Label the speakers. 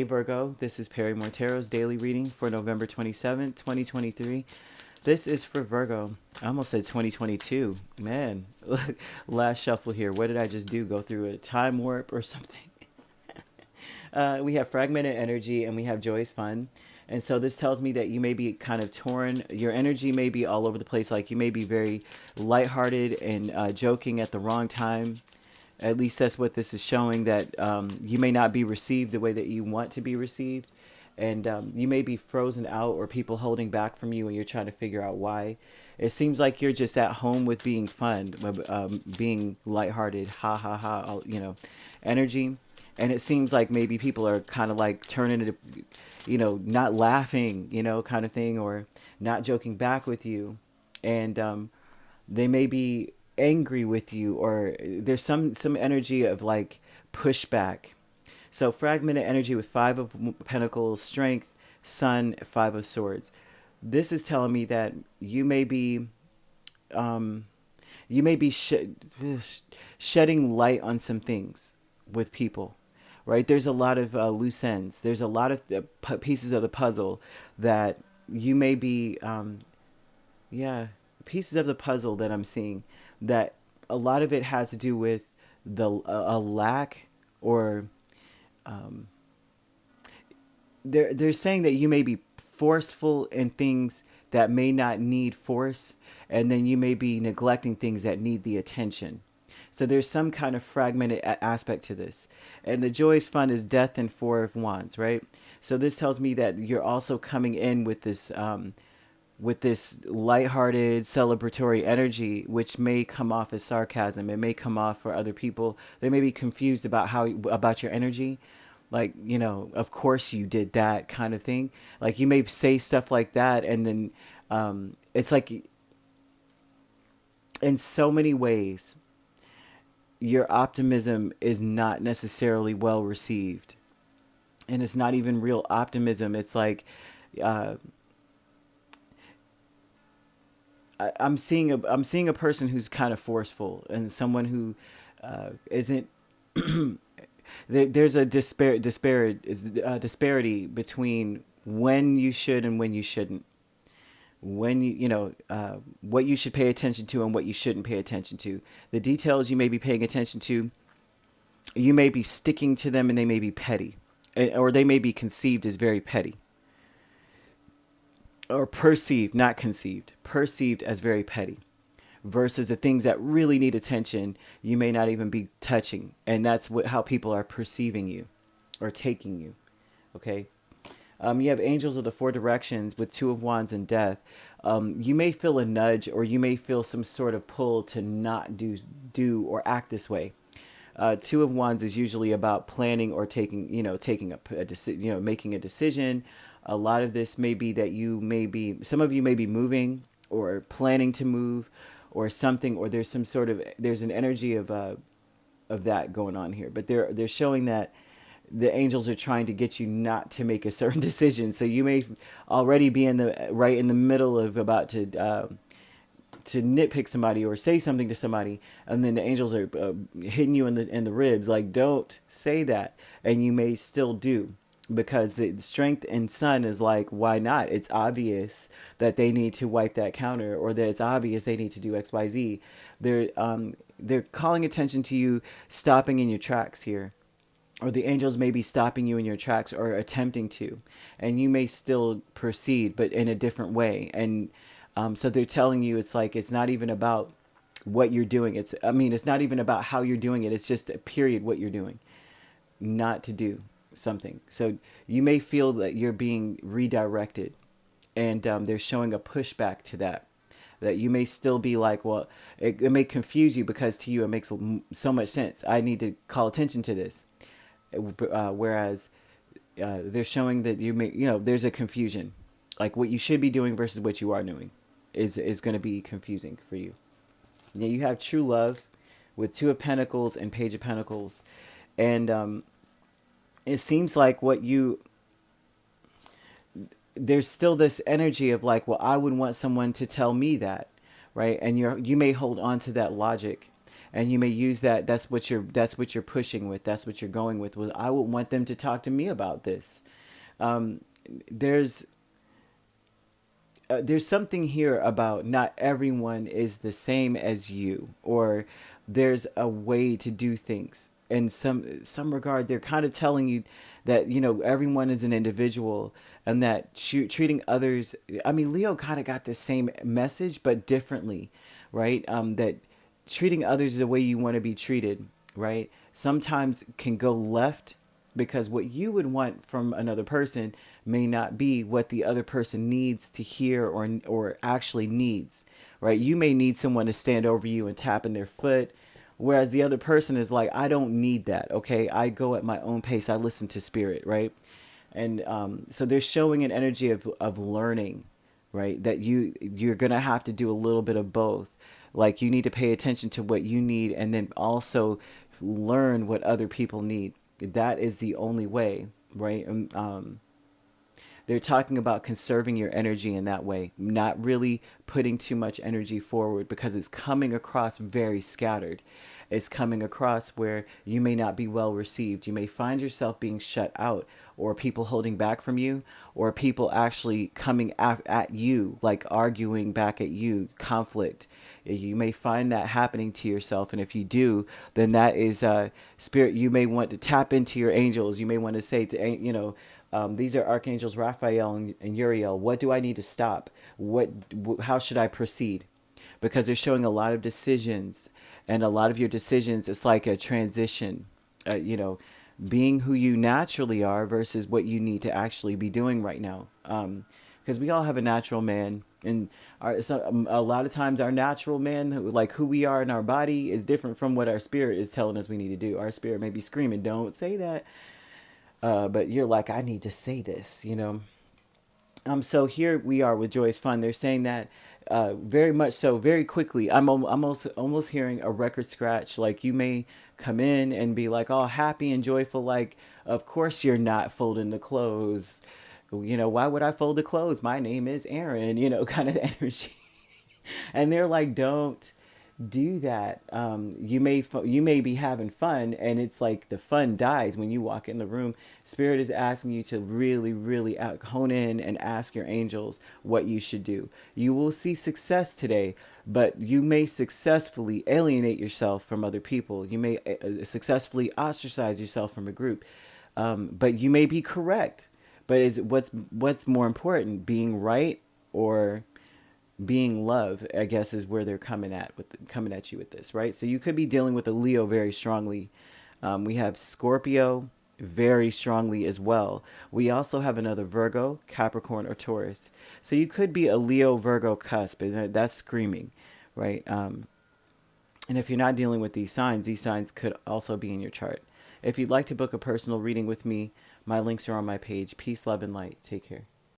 Speaker 1: Hey Virgo, this is Perrymore Tarot's daily reading for November 27th, 2023. This is for Virgo. I almost said 2022. Man, last shuffle here. What did I just do? Go through a time warp or something? We have fragmented energy and we have joyous fun. And so this tells me that you may be kind of torn. Your energy may be all over the place. Like you may be very lighthearted and joking at the wrong time. At least that's what this is showing, that you may not be received the way that you want to be received. And you may be frozen out or people holding back from you and you're trying to figure out why. It seems like you're just at home with being fun, being lighthearted, ha ha ha, energy. And it seems like maybe people are kind of like turning it, not laughing, kind of thing, or not joking back with you. And they may be angry with you, or there's some energy of like pushback. So fragmented energy with Five of Pentacles, Strength, Sun, Five of Swords. This is telling me that you may be shedding light on some things with people, right? There's a lot of loose ends. There's a lot of pieces of the puzzle that you may be pieces of the puzzle that I'm seeing, that a lot of it has to do with a lack, or they're saying that you may be forceful in things that may not need force, and then you may be neglecting things that need the attention. So there's some kind of fragmented aspect to this. And the joyous fun is Death and Four of Wands, right? So this tells me that you're also coming in with this lighthearted, celebratory energy, which may come off as sarcasm. It may come off for other people. They may be confused about your energy. Like, of course you did that kind of thing. Like you may say stuff like that, and then it's like in so many ways, your optimism is not necessarily well received. And it's not even real optimism. It's like, I'm seeing a person who's kind of forceful, and someone who isn't. There's a disparity between when you should and when you shouldn't. When what you should pay attention to and what you shouldn't pay attention to. The details you may be paying attention to, you may be sticking to them, and they may be petty, or they may be conceived as very petty. Or perceived, not conceived, perceived as very petty, versus the things that really need attention, you may not even be touching. And that's how people are perceiving you or taking you. Okay. You have Angels of the Four Directions with Two of Wands and Death. You may feel a nudge, or you may feel some sort of pull to not do or act this way. Two of Wands is usually about planning or taking a decision, making a decision. A lot of this may be that some of you may be moving or planning to move or something, or there's an energy of that going on here. But they're showing that the angels are trying to get you not to make a certain decision. So you may already be right in the middle of about to nitpick somebody or say something to somebody, and then the angels are hitting you in the ribs, like, don't say that, and you may still do, because the Strength and Sun is like, why not? It's obvious that they need to wipe that counter, or that it's obvious they need to do XYZ. They're calling attention to you stopping in your tracks here. Or the angels may be stopping you in your tracks, or attempting to. And you may still proceed, but in a different way. And so they're telling you, it's like, it's not even about what you're doing. It's not even about how you're doing it. It's just a period what you're doing. Not to do something. So you may feel that you're being redirected. And they're showing a pushback to that. That you may still be like, well, it may confuse you, because to you it makes so much sense. I need to call attention to this. Whereas they're showing that there's a confusion, like what you should be doing versus what you are doing is going to be confusing for you. Now you have True Love with Two of Pentacles and Page of Pentacles, and it seems like there's still this energy of like, well, I would want someone to tell me that, right? And you may hold on to that logic. And you may use that. That's what you're pushing with. That's what you're going with. Well, I would want them to talk to me about this. Um, there's there's something here about not everyone is the same as you, or there's a way to do things. In some regard, they're kind of telling you that everyone is an individual, and that treating others. I mean, Leo kind of got the same message, but differently, right? That treating others the way you want to be treated, right? Sometimes can go left because what you would want from another person may not be what the other person needs to hear, or actually needs, right? You may need someone to stand over you and tap in their foot, whereas the other person is like, I don't need that. Okay, I go at my own pace. I listen to spirit, right? And so they're showing an energy of learning, right? That you're gonna have to do a little bit of both. Like, you need to pay attention to what you need, and then also learn what other people need. That is the only way, right? They're talking about conserving your energy in that way, not really putting too much energy forward, because it's coming across very scattered. It's coming across where you may not be well received. You may find yourself being shut out, or people holding back from you, or people actually coming at you, like arguing back at you, conflict. You may find that happening to yourself. And if you do, then that is spirit. You may want to tap into your angels. You may want to say to, these are archangels Raphael and Uriel. What do I need to stop? How should I proceed? Because they're showing a lot of decisions, and a lot of your decisions, it's like a transition, being who you naturally are versus what you need to actually be doing right now. Because we all have a natural man, and a lot of times our natural man, like who we are in our body, is different from what our spirit is telling us we need to do. Our spirit may be screaming, don't say that. But you're like, I need to say this. So here we are with Joyous Fun. They're saying that very much so, very quickly. I'm almost hearing a record scratch. Like, you may come in and be like all happy and joyful. Like, of course you're not folding the clothes. Why would I fold the clothes? My name is Aaron, kind of energy. And they're like, don't do that. You may be having fun, and it's like the fun dies when you walk in the room. Spirit is asking you to really, really hone in and ask your angels what you should do. You will see success today, but you may successfully alienate yourself from other people. You may successfully ostracize yourself from a group, but you may be correct. But is what's more important, being right or being love? I guess is where they're coming at you with this, right? So you could be dealing with a Leo very strongly. We have Scorpio very strongly as well. We also have another Virgo, Capricorn, or Taurus. So you could be a Leo Virgo cusp, and that's screaming, right? And if you're not dealing with these signs could also be in your chart. If you'd like to book a personal reading with me, my links are on my page. Peace, love, and light. Take care.